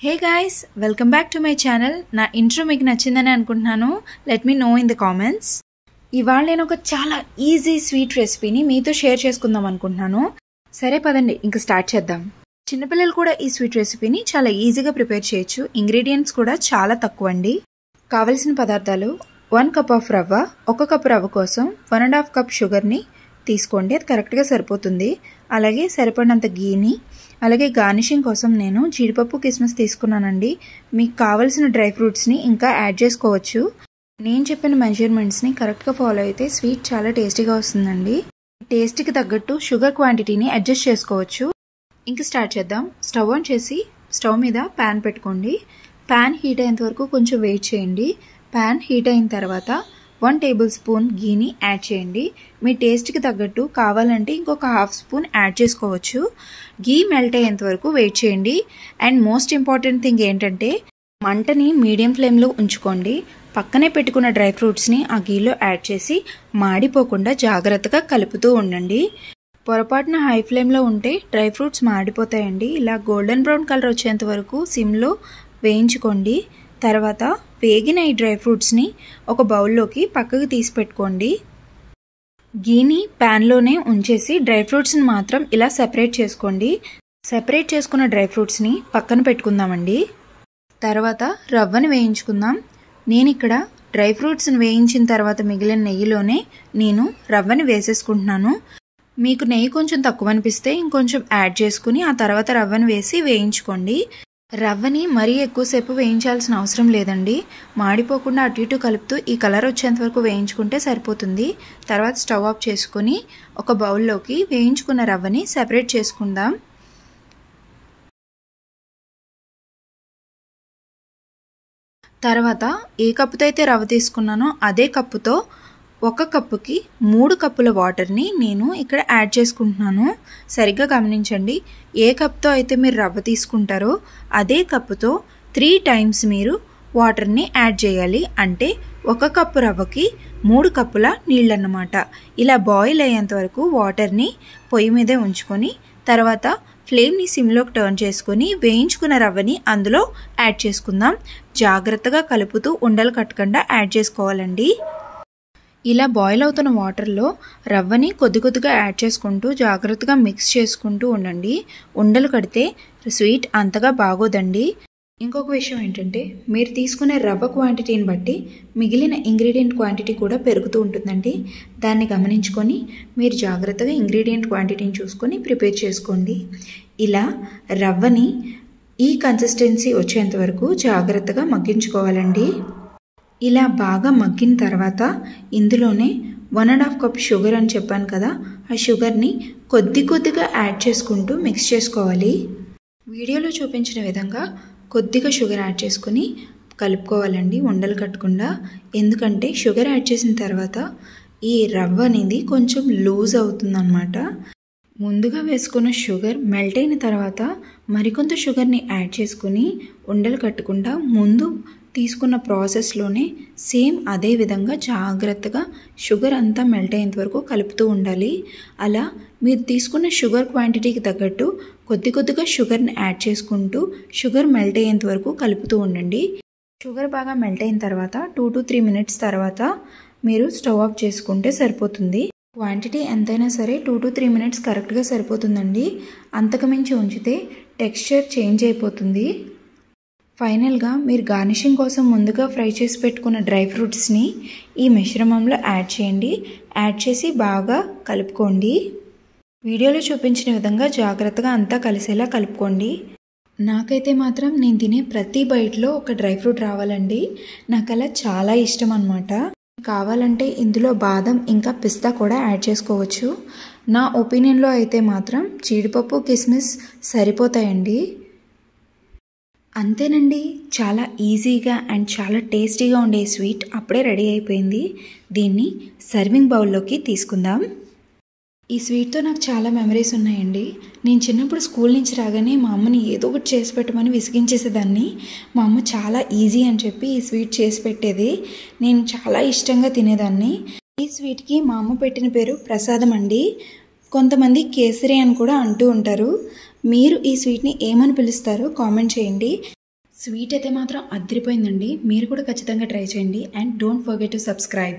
Hey guys, welcome back to my channel. నా intro మీకు నచ్చిందని అనుకుంటున్నాను. Let me know in the comments. ఇవాళ నేను ఒక చాలా ఈజీ స్వీట్ రెసిపీని మీతో షేర్ చేసుకుందాం అనుకుంటున్నాను. సరే పదండి ఇంకా స్టార్ట్ చేద్దాం. చిన్నపిల్లలు కూడా ఈ స్వీట్ రెసిపీని చాలా ఈజీగా ప్రిపేర్ చేయొచ్చు. ఇంగ్రీడియంట్స్ కూడా చాలా తక్కువ అండి. కావలసిన పదార్థాలు 1 కప్ ఆఫ్ రవ్వ, 1 కప్ రవ్వ కోసం 1.5 కప్ షుగర్ని తీసుకోండి, అది కరెక్ట్గా సరిపోతుంది. అలాగే సరిపడినంత గీని, అలాగే గార్నిషింగ్ కోసం నేను జీడిపప్పు కిస్మిస్ తీసుకున్నానండి. మీకు కావలసిన డ్రై ఫ్రూట్స్ని ఇంకా యాడ్ చేసుకోవచ్చు. నేను చెప్పిన మెజర్మెంట్స్ని కరెక్ట్గా ఫాలో అయితే స్వీట్ చాలా టేస్టీగా వస్తుందండి. టేస్ట్కి తగ్గట్టు షుగర్ క్వాంటిటీని అడ్జస్ట్ చేసుకోవచ్చు. ఇంకా స్టార్ట్ చేద్దాం. స్టవ్ ఆన్ చేసి స్టవ్ మీద ప్యాన్ పెట్టుకోండి. ప్యాన్ హీట్ అయ్యేంత వరకు కొంచెం వెయిట్ చేయండి. ప్యాన్ హీట్ అయిన తర్వాత 1 టేబుల్ స్పూన్ గీని యాడ్ చేయండి. మీ టేస్ట్కి తగ్గట్టు కావాలంటే ఇంకొక హాఫ్ స్పూన్ యాడ్ చేసుకోవచ్చు. గీ మెల్ట్ అయ్యేంత వరకు వెయిట్ చేయండి. అండ్ మోస్ట్ ఇంపార్టెంట్ థింగ్ ఏంటంటే మంటని మీడియం ఫ్లేమ్లో ఉంచుకోండి. పక్కనే పెట్టుకున్న డ్రై ఫ్రూట్స్ని ఆ గీలో యాడ్ చేసి మాడిపోకుండా జాగ్రత్తగా కలుపుతూ ఉండండి. పొరపాటున హై ఫ్లేమ్లో ఉంటే డ్రై ఫ్రూట్స్ మాడిపోతాయండి. ఇలా గోల్డెన్ బ్రౌన్ కలర్ వచ్చేంత వరకు సిమ్లో వేయించుకోండి. తర్వాత వేగిన ఈ డ్రై ఫ్రూట్స్ని ఒక బౌల్లోకి పక్కకు తీసి పెట్టుకోండి. గీని ప్యాన్లోనే ఉంచేసి డ్రై ఫ్రూట్స్ని మాత్రం ఇలా సెపరేట్ చేసుకోండి. సెపరేట్ చేసుకున్న డ్రై ఫ్రూట్స్ని పక్కన పెట్టుకుందామండి. తర్వాత రవ్వని వేయించుకుందాం. నేను ఇక్కడ డ్రై ఫ్రూట్స్ని వేయించిన తర్వాత మిగిలిన నెయ్యిలోనే నేను రవ్వని వేసేసుకుంటున్నాను. మీకు నెయ్యి కొంచెం తక్కువ అనిపిస్తే ఇంకొంచెం యాడ్ చేసుకుని ఆ తర్వాత రవ్వని వేసి వేయించుకోండి. రవ్వని మరీ ఎక్కువసేపు వేయించాల్సిన అవసరం లేదండి. మాడిపోకుండా అటు ఇటు కలుపుతూ ఈ కలర్ వచ్చేంత వరకు వేయించుకుంటే సరిపోతుంది. తర్వాత స్టవ్ ఆఫ్ చేసుకుని ఒక బౌల్లోకి వేయించుకున్న రవ్వని సెపరేట్ చేసుకుందాం. తర్వాత ఏ కప్పుతో అయితే రవ్వ తీసుకున్నానో అదే కప్పుతో 1 కప్పుకి 3 కప్పుల వాటర్ని నేను ఇక్కడ యాడ్ చేసుకుంటున్నాను. సరిగ్గా గమనించండి. ఏ కప్తో అయితే మీరు రవ్వ తీసుకుంటారో అదే కప్పుతో 3 టైమ్స్ మీరు వాటర్ని యాడ్ చేయాలి. అంటే 1 కప్పు రవ్వకి 3 కప్పుల నీళ్ళన్నమాట. ఇలా బాయిల్ అయ్యేంత వరకు వాటర్ని పొయ్యి మీదే ఉంచుకొని తర్వాత ఫ్లేమ్ని సిమ్లోకి టర్న్ చేసుకొని వేయించుకున్న రవ్వని అందులో యాడ్ చేసుకుందాం. జాగ్రత్తగా కలుపుతూ ఉండలు కట్టకుండా యాడ్ చేసుకోవాలండి. ఇలా బాయిల్ అవుతున్న వాటర్లో రవ్వని కొద్ది కొద్దిగా యాడ్ చేసుకుంటూ జాగ్రత్తగా మిక్స్ చేసుకుంటూ ఉండండి. ఉండలు కడితే స్వీట్ అంతగా బాగోదండి. ఇంకొక విషయం ఏంటంటే మీరు తీసుకునే రవ్వ క్వాంటిటీని బట్టి మిగిలిన ఇంగ్రీడియంట్ క్వాంటిటీ కూడా పెరుగుతూ ఉంటుందండి. దాన్ని గమనించుకొని మీరు జాగ్రత్తగా ఇంగ్రీడియంట్ క్వాంటిటీని చూసుకొని ప్రిపేర్ చేసుకోండి. ఇలా రవ్వని ఈ కన్సిస్టెన్సీ వచ్చేంత వరకు జాగ్రత్తగా మగ్గించుకోవాలండి. ఇలా బాగా మగ్గిన తర్వాత ఇందులోనే 1.5 కప్ షుగర్ అని చెప్పాను కదా, ఆ షుగర్ని కొద్ది కొద్దిగా యాడ్ చేసుకుంటూ మిక్స్ చేసుకోవాలి. వీడియోలో చూపించిన విధంగా కొద్దిగా షుగర్ యాడ్ చేసుకుని కలుపుకోవాలండి ఉండలు కట్టకుండా. ఎందుకంటే షుగర్ యాడ్ చేసిన తర్వాత ఈ రవ్వ అనేది కొంచెం లూజ్ అవుతుందన్నమాట. ముందుగా వేసుకున్న షుగర్ మెల్ట్ అయిన తర్వాత మరికొంత షుగర్ని యాడ్ చేసుకుని ఉండలు కట్టకుండా ముందు తీసుకున్న ప్రాసెస్లోనే సేమ్ అదే విధంగా జాగ్రత్తగా షుగర్ అంతా మెల్ట్ అయ్యేంత వరకు కలుపుతూ ఉండాలి. అలా మీరు తీసుకున్న షుగర్ క్వాంటిటీకి తగ్గట్టు కొద్ది కొద్దిగా షుగర్ని యాడ్ చేసుకుంటూ షుగర్ మెల్ట్ అయ్యేంత వరకు కలుపుతూ ఉండండి. షుగర్ బాగా మెల్ట్ అయిన తర్వాత 2 to 3 మినిట్స్ తర్వాత మీరు స్టవ్ ఆఫ్ చేసుకుంటే సరిపోతుంది. క్వాంటిటీ ఎంతైనా సరే 2 to 3 మినిట్స్ కరెక్ట్గా సరిపోతుందండి. అంతకుమించి ఉంచితే టెక్స్చర్ చేంజ్ అయిపోతుంది. ఫైనల్గా మీరు గార్నిషింగ్ కోసం ముందుగా ఫ్రై చేసి పెట్టుకున్న డ్రై ఫ్రూట్స్ని ఈ మిశ్రమంలో యాడ్ చేయండి. యాడ్ చేసి బాగా కలుపుకోండి. వీడియోలో చూపించిన విధంగా జాగ్రత్తగా అంతా కలిసేలా కలుపుకోండి. నాకైతే మాత్రం నేను తినే ప్రతి బైట్లో ఒక డ్రై ఫ్రూట్ రావాలండి. నాకు అలా చాలా ఇష్టం అన్నమాట. కావాలంటే ఇందులో బాదం ఇంకా పిస్తా కూడా యాడ్ చేసుకోవచ్చు. నా ఒపీనియన్లో అయితే మాత్రం జీడిపప్పు కిస్మిస్ సరిపోతాయండి. అంతేనండి, చాలా ఈజీగా అండ్ చాలా టేస్టీగా ఉండే స్వీట్ అప్పుడే రెడీ అయిపోయింది. దీన్ని సర్వింగ్ బౌల్లోకి తీసుకుందాం. ఈ స్వీట్తో నాకు చాలా మెమరీస్ ఉన్నాయండి. నేను చిన్నప్పుడు స్కూల్ నుంచి రాగానే మా అమ్మని ఏదో ఒకటి చేసి పెట్టమని విసిగించేసేదాన్ని. మా అమ్మ చాలా ఈజీ అని చెప్పి ఈ స్వీట్ చేసి పెట్టేది. నేను చాలా ఇష్టంగా తినేదాన్ని. ఈ స్వీట్కి మా అమ్మ పెట్టిన పేరు ప్రసాదం అండి. కొంతమంది కేసరి అని కూడా అంటూ ఉంటారు. మీరు ఈ స్వీట్ని ఏమని పిలుస్తారో కామెంట్ చేయండి. స్వీట్ అయితే మాత్రం అదిరిపోయిందండి. మీరు కూడా ఖచ్చితంగా ట్రై చేయండి. And don't forget to subscribe.